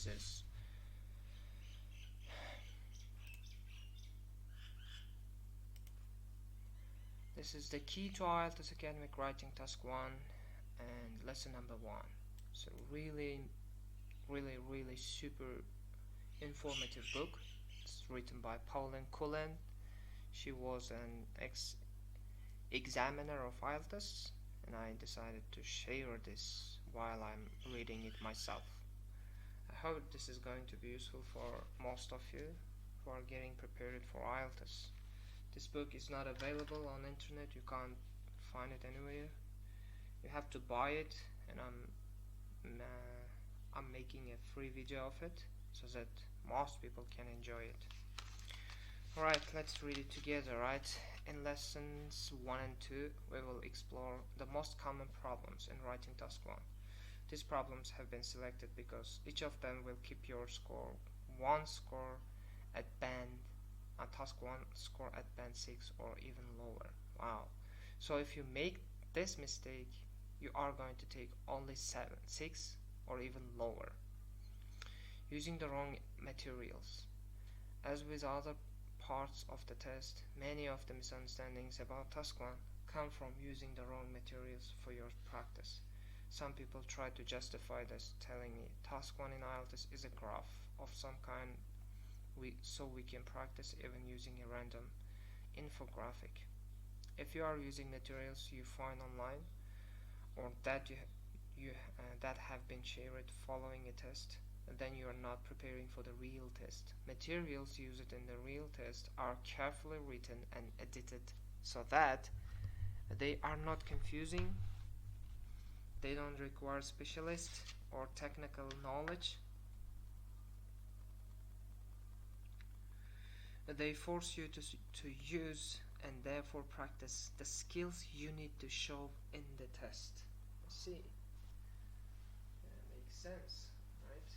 quizzes. This is the key to IELTS Academic Writing Task 1 and lesson number 1. So really super informative book. It's written by Pauline Cullen. She was an examiner of IELTS, and I decided to share this while I'm reading it myself. I hope this is going to be useful for most of you who are getting prepared for IELTS. This book is not available on internet. You can't find it anywhere. You have to buy it, and I'm making a free video of it so that most people can enjoy it. Alright, let's read it together, right? In lessons 1 and 2, we will explore the most common problems in writing task 1. These problems have been selected because each of them will keep your score 1 score at band task 1 score at band 6 or even lower. Wow. So if you make this mistake, you are going to take only 7, 6 or even lower. Using the wrong materials. As with other parts of the test, many of the misunderstandings about task 1 come from using the wrong materials for your practice. Some people try to justify this, telling me task 1 in IELTS is a graph of some kind, so we can practice even using a random infographic. If you are using materials you find online or that that have been shared following a test, then you are not preparing for the real test. Materials used in the real test are carefully written and edited so that they are not confusing. They don't require specialist or technical knowledge. They force you to use and therefore practice the skills you need to show in the test. Let's see. That makes sense, right?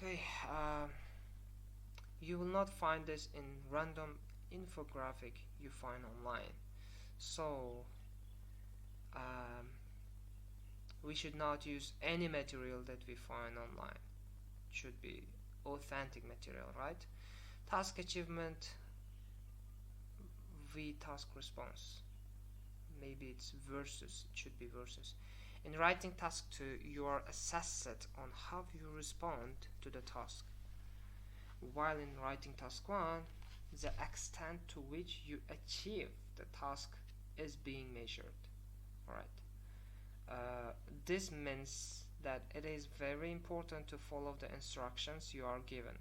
Okay, you will not find this in random infographic you find online. So we should not use any material that we find online. It should be authentic material, right? Task achievement v task response. Maybe it's versus. It should be versus. In writing task 2, you are assessed on how you respond to the task, while in writing task 1, the extent to which you achieve the task is being measured. Alright. This means that it is very important to follow the instructions you are given.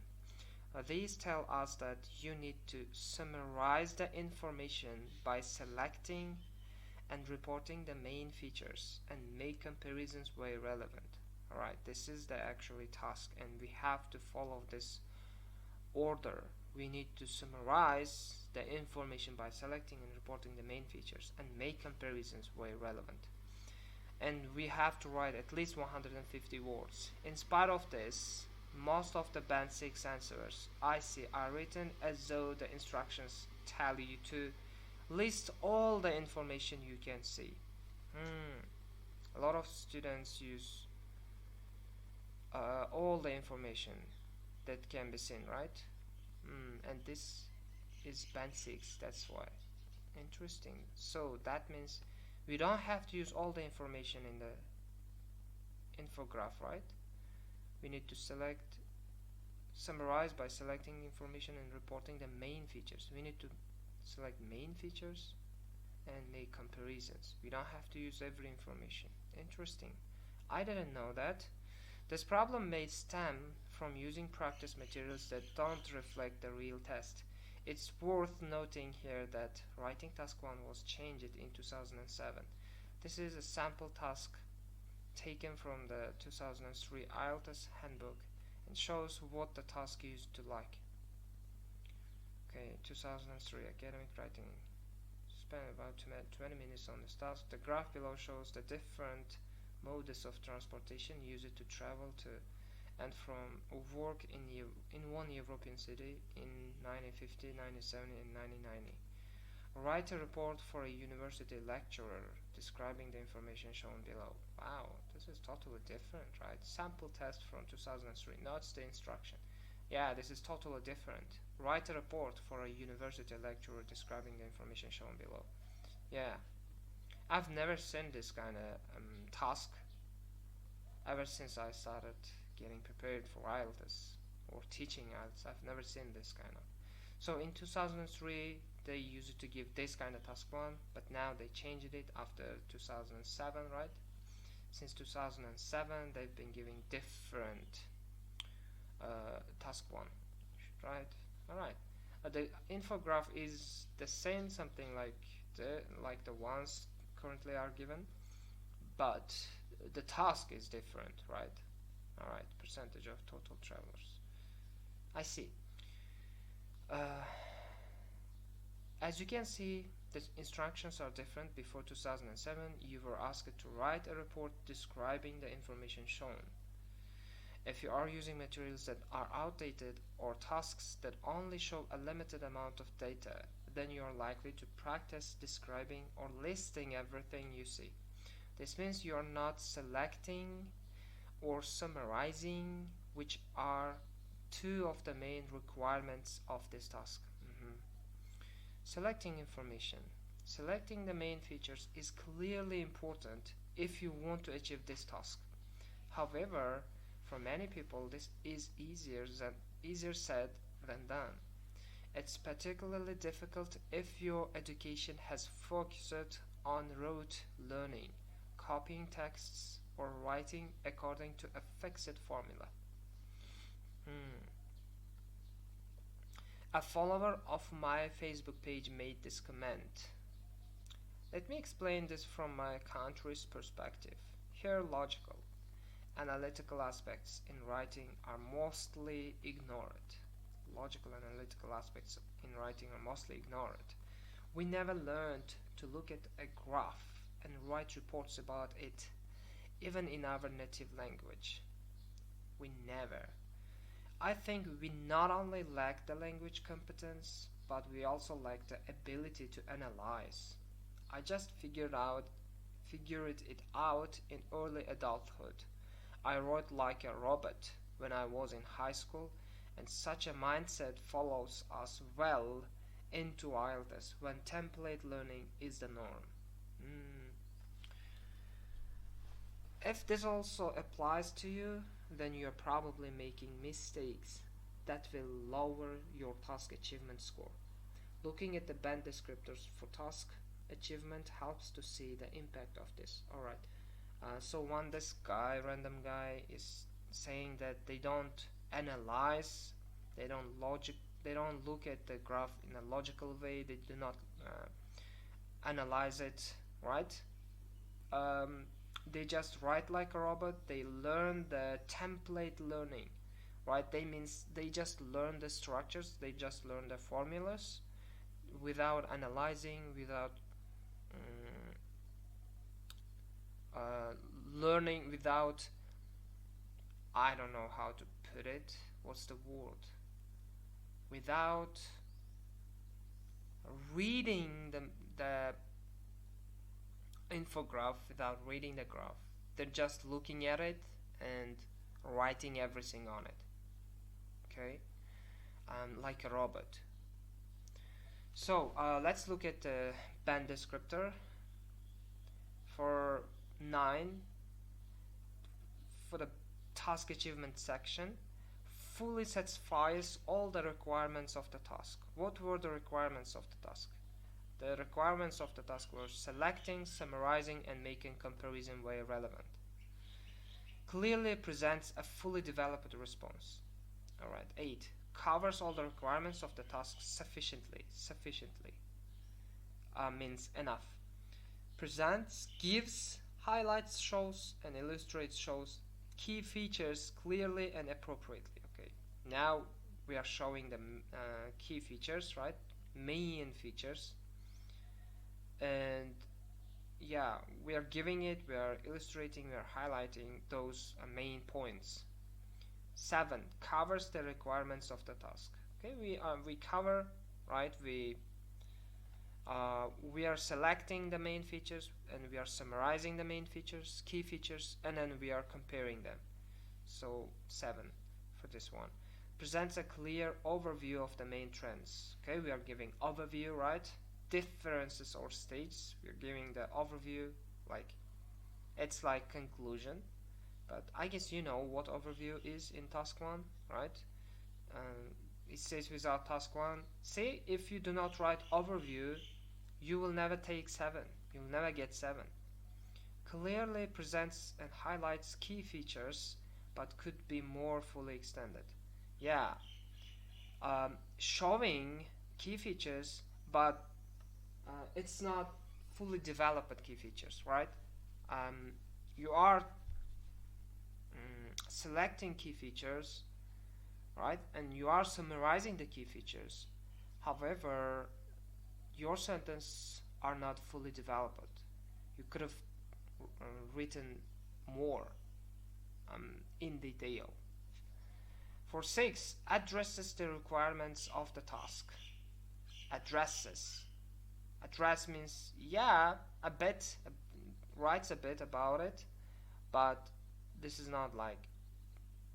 These tell us that you need to summarize the information by selecting and reporting the main features and make comparisons where relevant. Alright, this is the actually task, and we have to follow this order. We need to summarize the information by selecting and reporting the main features and make comparisons where relevant. And we have to write at least 150 words. In spite of this, most of the band 6 answers I see are written as though the instructions tell you to list all the information you can see. A lot of students use all the information that can be seen, right? And this is band 6, that's why. Interesting. So that means we don't have to use all the information in the infograph, right? We need to summarize by selecting information and reporting the main features. We need to select main features and make comparisons. We don't have to use every information. Interesting. I didn't know that. This problem may stem from using practice materials that don't reflect the real test. It's worth noting here that writing task 1 was changed in 2007. This is a sample task taken from the 2003 IELTS handbook and shows what the task used to like. Okay, 2003 academic writing. Spent about 20 minutes on this task. The graph below shows the different modes of transportation used to travel to and from work in one European city in 1950, 1970 and 1990. Write a report for a university lecturer describing the information shown below. Wow, this is totally different, right? Sample test from 2003, not the instruction. Yeah, this is totally different. Write a report for a university lecturer describing the information shown below. Yeah, I've never seen this kind of task ever since I started getting prepared for IELTS or teaching IELTS. I've never seen this kind of. So in 2003, they used to give this kind of task one, but now they changed it after 2007, right? Since 2007, they've been giving different task one, right? All right. The infograph is the same, something like the ones currently are given, but the task is different, right? All right. Percentage of total travelers. I see. As you can see, the instructions are different. Before 2007, you were asked to write a report describing the information shown. If you are using materials that are outdated or tasks that only show a limited amount of data, then you are likely to practice describing or listing everything you see. This means you are not selecting or summarizing, which are two of the main requirements of this task. Selecting information. Selecting the main features is clearly important if you want to achieve this task. However, for many people, this is easier said than done. It's particularly difficult if your education has focused on rote learning, copying texts, or writing according to a fixed formula. A follower of my Facebook page made this comment. Let me explain this from my country's perspective. Here, logical, analytical aspects in writing are mostly ignored. Logical and analytical aspects in writing are mostly ignored. We never learned to look at a graph and write reports about it, even in our native language. We never. I think we not only lack the language competence, but we also lack the ability to analyze. I just figured it out in early adulthood. I wrote like a robot when I was in high school, and such a mindset follows us well into IELTS when template learning is the norm. If this also applies to you, then you're probably making mistakes that will lower your task achievement score. Looking at the band descriptors for task achievement helps to see the impact of this. Alright, so this random guy is saying that they don't analyze, they don't look at the graph in a logical way, they do not analyze it, right? They just write like a robot. They learn the template learning, right? They just learn the structures, they just learn the formulas without analyzing, without learning, without, I don't know how to put it, what's the word, without reading the infograph, without reading the graph. They're just looking at it and writing everything on it. Okay, like a robot. So let's look at the band descriptor for 9 for the task achievement section. Fully satisfies all the requirements of the task. What were the requirements of the task? The requirements of the task were selecting, summarizing, and making comparison where relevant. Clearly presents a fully developed response. Alright, 8. Covers all the requirements of the task sufficiently. Means enough. Presents, gives, highlights, shows, and illustrates, shows key features clearly and appropriately. Okay, now we are showing the key features, right? Main features. And yeah, we are giving it, we are illustrating, we are highlighting those main points. 7. Covers the requirements of the task. Okay, we cover, right? We We are selecting the main features and we are summarizing the main features, key features, and then we are comparing them. So 7 for this one. Presents a clear overview of the main trends. Okay, we are giving overview, right? Differences or states. We are giving the overview, like it's like conclusion. But I guess you know what overview is in task 1, right? It says without task 1. Say if you do not write overview, you will never take 7. You will never get 7. Clearly presents and highlights key features, but could be more fully extended. Yeah, showing key features, but it's not fully developed key features, right? You are selecting key features, right? And you are summarizing the key features. However, your sentence are not fully developed. You could have written more in detail. For 6, addresses the requirements of the task. Addresses. Address means, yeah, a bit, writes a bit about it, but this is not like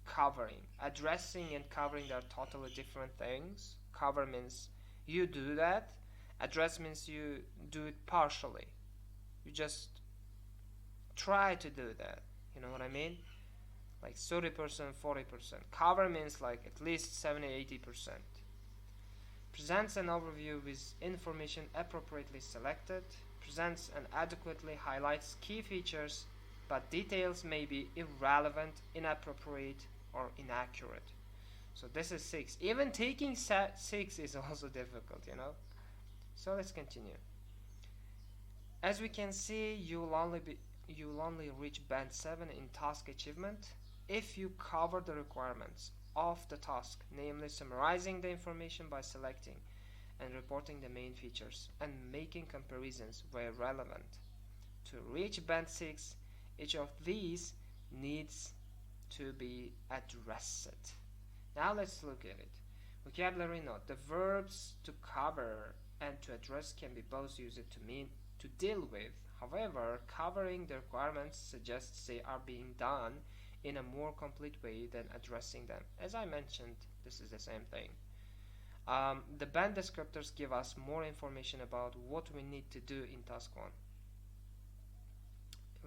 covering. Addressing and covering are totally different things. Cover means you do that. Address means you do it partially. You just try to do that. You know what I mean? Like 30%, 40%. Cover means like at least 70-80%. Presents an overview with information appropriately selected. Presents and adequately highlights key features, but details may be irrelevant, inappropriate, or inaccurate. So this is 6. Even taking 6 is also difficult, you know. So let's continue. As we can see, you will only reach band 7 in task achievement if you cover the requirements of the task, namely summarizing the information by selecting and reporting the main features and making comparisons where relevant. To reach band 6, each of these needs to be addressed. Now let's look at it. Vocabulary note. The verbs to cover and to address can be both used to mean to deal with. However, covering the requirements suggests they are being done in a more complete way than addressing them. As I mentioned, this is the same thing. The band descriptors give us more information about what we need to do in task 1.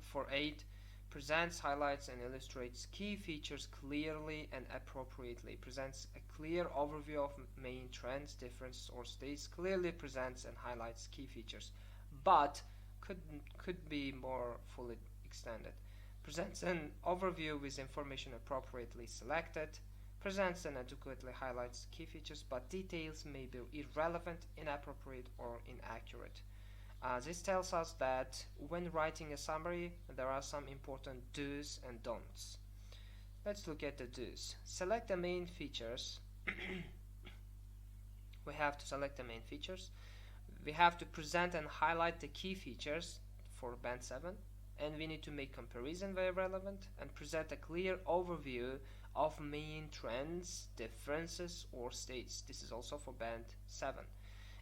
For 8, presents, highlights, and illustrates key features clearly and appropriately. Presents a clear overview of main trends, differences, or states. Clearly presents and highlights key features, but could be more fully extended. Presents an overview with information appropriately selected. Presents and adequately highlights key features, but details may be irrelevant, inappropriate, or inaccurate. This tells us that when writing a summary, there are some important do's and don'ts. Let's look at the do's. Select the main features. We have to select the main features. We have to present and highlight the key features for band 7. And we need to make comparison where relevant and present a clear overview of main trends, differences, or states. This is also for band 7.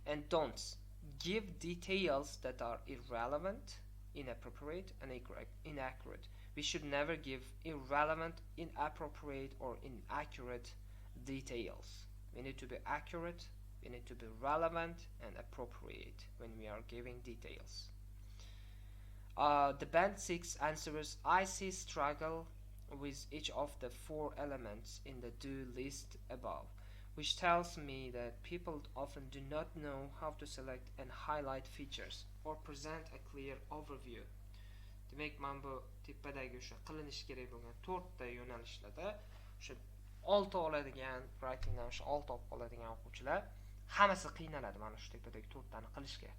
And don'ts. Give details that are irrelevant, inappropriate, and inaccurate. We should never give irrelevant, inappropriate, or inaccurate details. We need to be accurate, we need to be relevant and appropriate when we are giving details. The band 6 answers, I see struggle with each of the 4 elements in the do list above, which tells me that people often do not know how to select and highlight features or present a clear overview. Demek men bu tepadagi o'sha qilinishi kerak bo'lgan 4 ta yo'nalishlarda o'sha 6 oladigan writingdan o'sha 6 olib qoladigan o'quvchilar hammasi qiynaladi mana shu tepadagi 4 tani qilishga.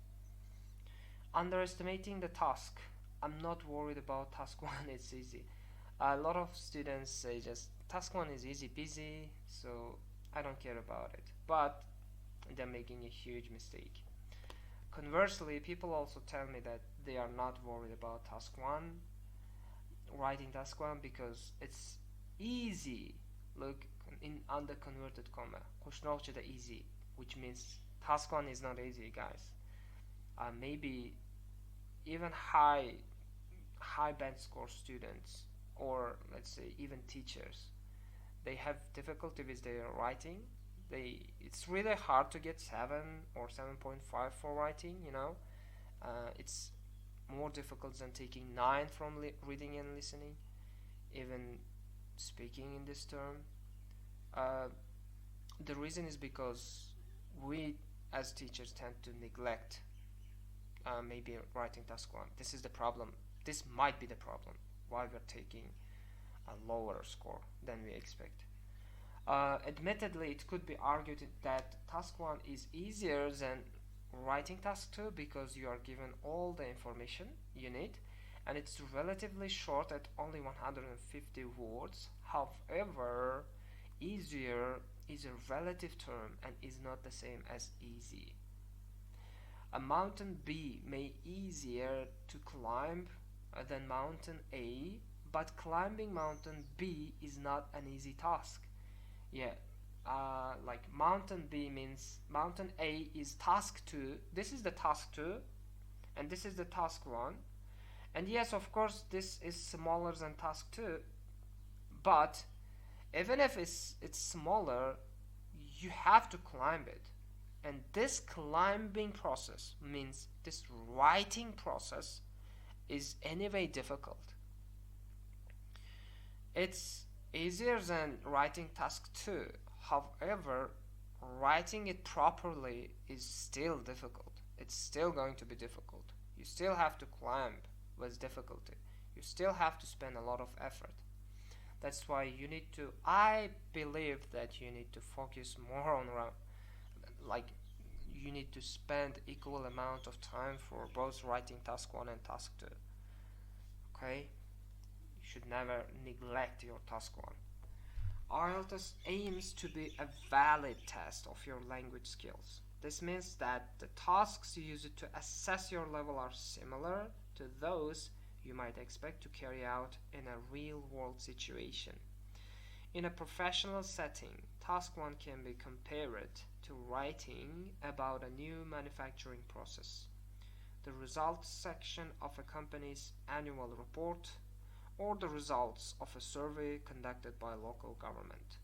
Underestimating the task. I'm not worried about task 1, it's easy. A lot of students say just task 1 is easy peasy, so I don't care about it. But they're making a huge mistake. Conversely, people also tell me that they are not worried about task 1, writing task 1 because it's easy. Look under converted comma. Qo'shni ochida easy, which means task 1 is not easy, guys. maybe even high band score students, or let's say even teachers, they have difficulty with their writing. It's really hard to get 7 or 7.5 for writing, it's more difficult than taking 9 from reading and listening, even speaking in this term. uh, the reason is because we as teachers tend to neglect maybe writing task 1. This is the problem. This might be the problem why we're taking a lower score than we expect. Admittedly, it could be argued that task 1 is easier than writing task 2 because you are given all the information you need, and it's relatively short at only 150 words. However, easier is a relative term and is not the same as easy. A mountain B may be easier to climb than mountain A, but climbing mountain B is not an easy task. Yeah, like mountain B means mountain A is task 2. This is the task 2, and this is the task 1. And yes, of course, this is smaller than task 2, but even if it's smaller, you have to climb it. And this climbing process means this writing process is anyway difficult. It's easier than writing task 2. However, writing it properly is still difficult. It's still going to be difficult. You still have to climb with difficulty. You still have to spend a lot of effort. That's why I believe that you need to focus more on you need to spend equal amount of time for both writing task 1 and task 2. Okay? You should never neglect your task 1. IELTS aims to be a valid test of your language skills. This means that the tasks you use to assess your level are similar to those you might expect to carry out in a real-world situation. In a professional setting, task 1 can be compared to writing about a new manufacturing process, the results section of a company's annual report, or the results of a survey conducted by local government.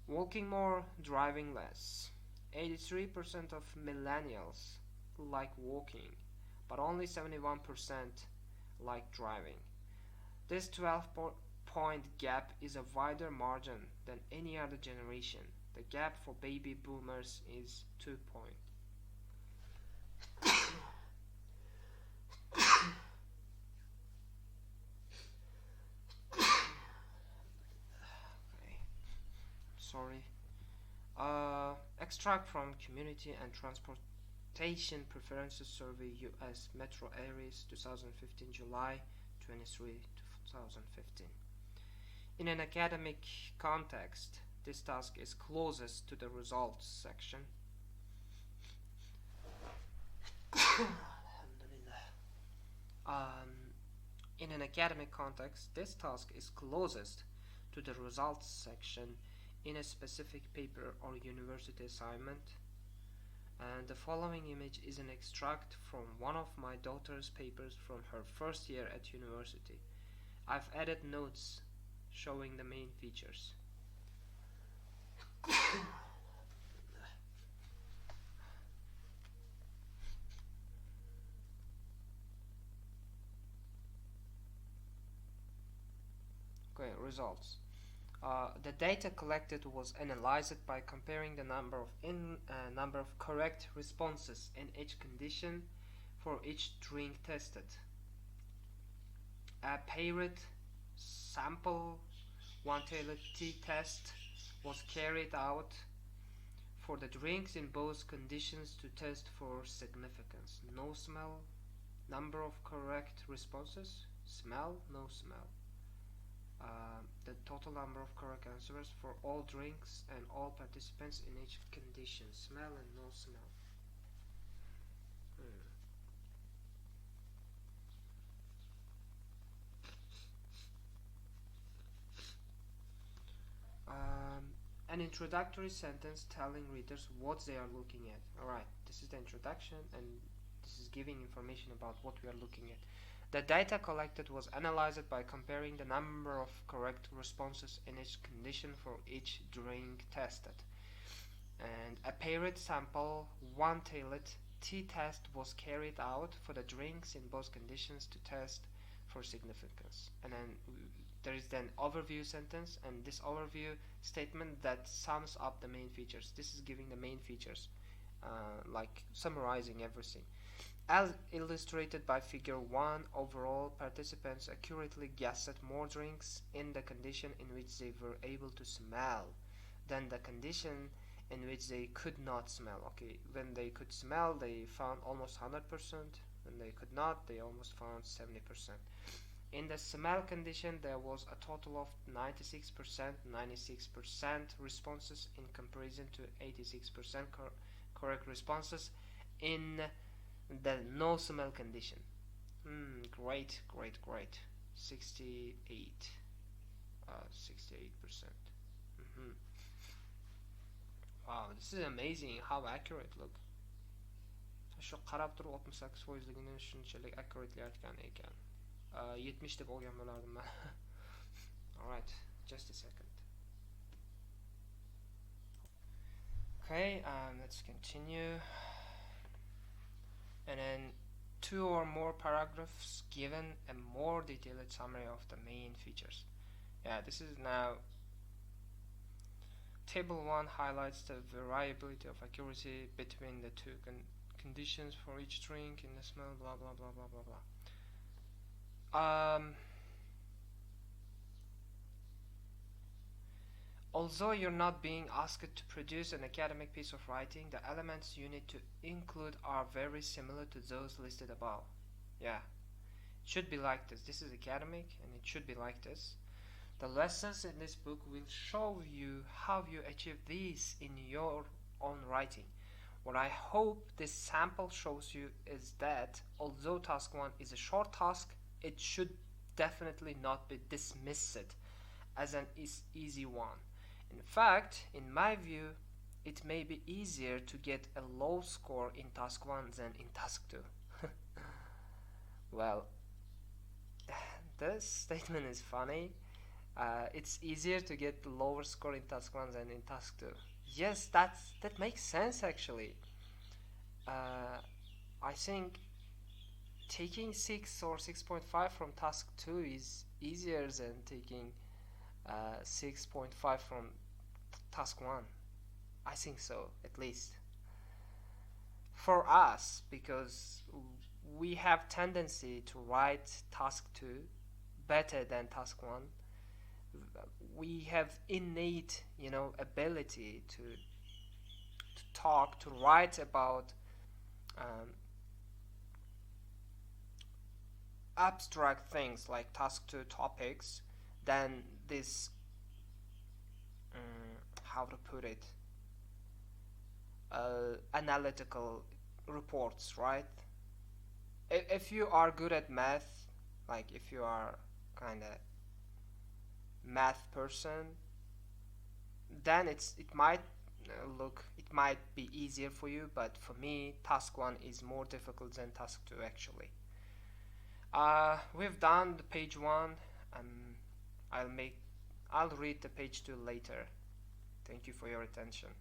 Walking more, driving less. 83% of millennials like walking, but only 71% like driving. This 12-point gap is a wider margin than any other generation. The gap for baby boomers is 2 points. Sorry. Extract from Community and Transportation Preferences Survey U.S. Metro Areas 2015 July 23 2015. In an academic context, this task is closest to the results section. In an academic context, this task is closest to the results section in a specific paper or university assignment. And the following image is an extract from one of my daughter's papers from her first year at university. I've added notes showing the main features. Okay, results. The data collected was analyzed by comparing the number of correct responses in each condition for each drink tested. A paired sample one-tailed test was carried out for the drinks in both conditions to test for significance. No smell, number of correct responses, smell, no smell. The total number of correct answers for all drinks and all participants in each condition, smell and no smell. An introductory sentence telling readers what they are looking at. Alright, this is the introduction, and This is giving information about what we are looking at. The data collected was analyzed by comparing the number of correct responses in each condition for each drink tested. And a paired sample, one-tailed t-test was carried out for the drinks in both conditions to test for significance. And then there is then overview sentence, and this overview statement that sums up the main features. This is giving the main features, like summarizing everything. As illustrated by figure 1, overall participants accurately guessed more drinks in the condition in which they were able to smell than the condition in which they could not smell. Okay, when they could smell, they found almost 100%. When they could not, they almost found 70%. In the smell condition, there was a total of 96% responses in comparison to 86% correct responses in the no smell condition. Great. 68. 68%. Wow, this is amazing how accurate. Look. Shu qarab turib 68%ligini shunchalik accurately aytgan ekan. 70 deb olgan bo'lardim men. Alright, just a second. Okay, let's continue. And then 2 or more paragraphs given a more detailed summary of the main features. Yeah, this is now table 1 highlights the variability of accuracy between the two conditions for each drink in the smell, blah blah blah blah blah blah. Although you're not being asked to produce an academic piece of writing, the elements you need to include are very similar to those listed above. Yeah, it should be like this. This is academic and it should be like this. The lessons in this book will show you how you achieve these in your own writing. What I hope this sample shows you is that although task 1 is a short task, it should definitely not be dismissed as an easy one. In fact, in my view, it may be easier to get a low score in task 1 than in task 2. Well, this statement is funny. It's easier to get the lower score in task 1 than in task 2. Yes, that makes sense actually. I think taking 6 or 6.5 from task 2 is easier than taking 6.5 from task 1. I think so, at least. For us, because we have tendency to write task 2 better than task 1. We have innate, ability to talk, to write about abstract things like task 2 topics than this, how to put it, analytical reports, right? If you are good at math, like if you are kind of math person, then it might be easier for you, but for me task 1 is more difficult than task 2 actually. We've done the page 1. I'll read the page 2 later. Thank you for your attention.